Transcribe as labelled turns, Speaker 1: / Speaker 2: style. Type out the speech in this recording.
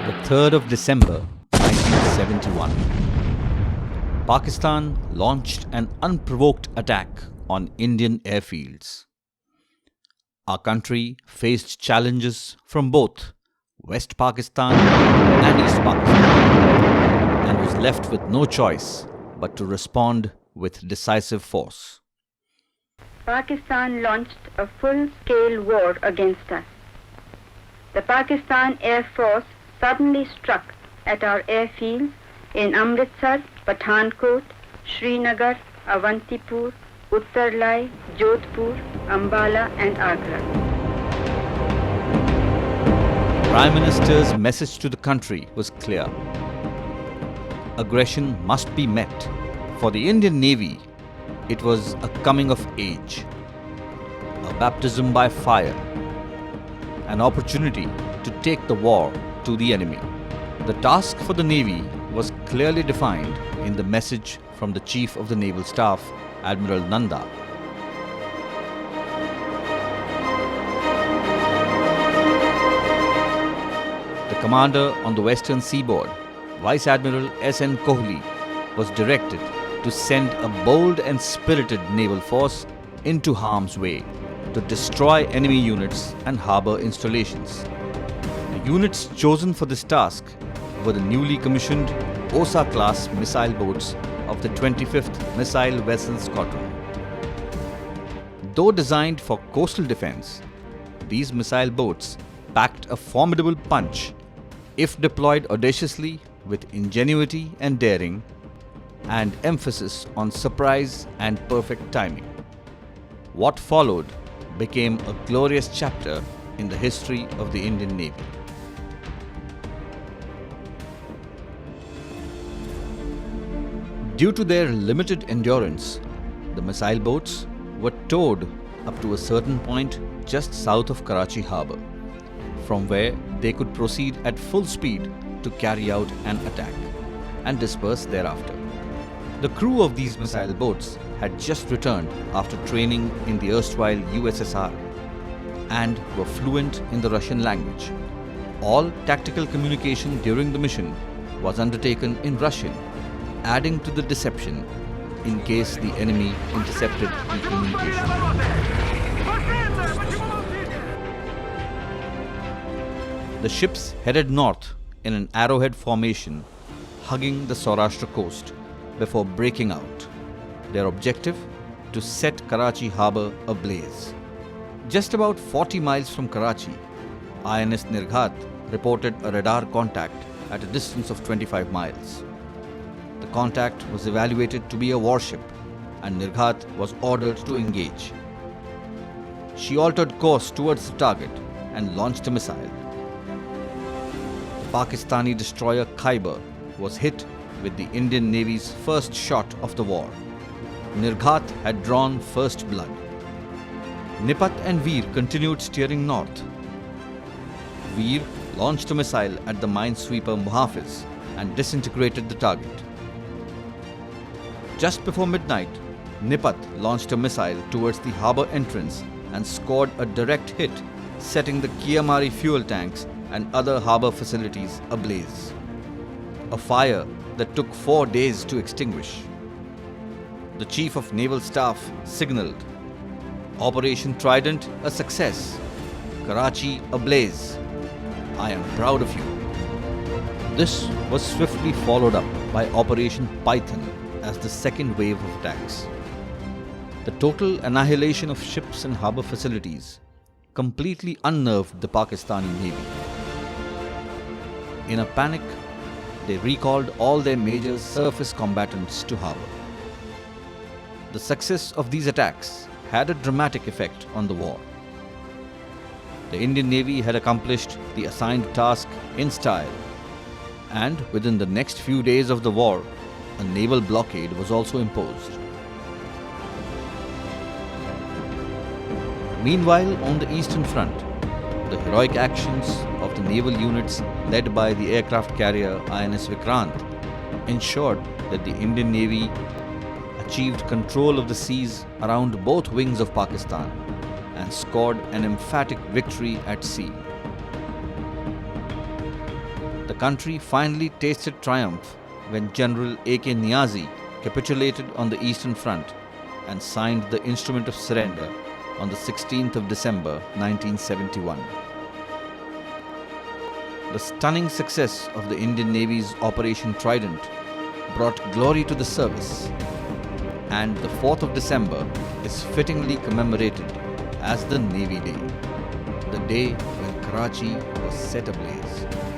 Speaker 1: The 3rd of December 1971. Pakistan launched an unprovoked attack on Indian airfields. Our country faced challenges from both West Pakistan and East Pakistan and was left with no choice but to respond with decisive force.
Speaker 2: Pakistan launched a full-scale war against us. The Pakistan Air Force suddenly struck at our airfields in Amritsar, Pathankot, Srinagar, Avantipur, Uttarlai, Jodhpur, Ambala and Agra.
Speaker 1: Prime Minister's message to the country was clear. Aggression must be met. For the Indian Navy, it was a coming of age, a baptism by fire, an opportunity to take the war to the enemy. The task for the Navy was clearly defined in the message from the Chief of the Naval Staff, Admiral Nanda. The commander on the western seaboard, Vice Admiral S.N. Kohli, was directed to send a bold and spirited naval force into harm's way to destroy enemy units and harbour installations. The units chosen for this task were the newly commissioned Osa-class missile boats of the 25th Missile Vessel Squadron. Though designed for coastal defence, these missile boats packed a formidable punch if deployed audaciously with ingenuity and daring, and emphasis on surprise and perfect timing. What followed became a glorious chapter in the history of the Indian Navy. Due to their limited endurance, the missile boats were towed up to a certain point just south of Karachi harbour, from where they could proceed at full speed to carry out an attack and disperse thereafter. The crew of these missile boats had just returned after training in the erstwhile USSR and were fluent in the Russian language. All tactical communication during the mission was undertaken in Russian, adding to the deception in case the enemy intercepted the communication. The ships headed north in an arrowhead formation, hugging the Saurashtra coast before breaking out. Their objective? To set Karachi harbour ablaze. Just about 40 miles from Karachi, INS Nirghat reported a radar contact at a distance of 25 miles. The contact was evaluated to be a warship and Nirghat was ordered to engage. She altered course towards the target and launched a missile. The Pakistani destroyer Khyber was hit with the Indian Navy's first shot of the war. Nirghat had drawn first blood. Nipat and Veer continued steering north. Veer launched a missile at the minesweeper Muhafiz and disintegrated the target. Just before midnight, Nipat launched a missile towards the harbour entrance and scored a direct hit, setting the Kiamari fuel tanks and other harbour facilities ablaze. A fire that took 4 days to extinguish. The Chief of Naval Staff signalled, "Operation Trident a success. Karachi ablaze. I am proud of you." This was swiftly followed up by Operation Python as the second wave of attacks. The total annihilation of ships and harbour facilities completely unnerved the Pakistani Navy. In a panic, they recalled all their major surface combatants to harbour. The success of these attacks had a dramatic effect on the war. The Indian Navy had accomplished the assigned task in style, and within the next few days of the war, a naval blockade was also imposed. Meanwhile, on the Eastern Front, the heroic actions of the naval units led by the aircraft carrier INS Vikrant ensured that the Indian Navy achieved control of the seas around both wings of Pakistan and scored an emphatic victory at sea. The country finally tasted triumph when General A.K. Niazi capitulated on the Eastern Front and signed the Instrument of Surrender on the 16th of December 1971. The stunning success of the Indian Navy's Operation Trident brought glory to the service, and the 4th of December is fittingly commemorated as the Navy Day, the day when Karachi was set ablaze.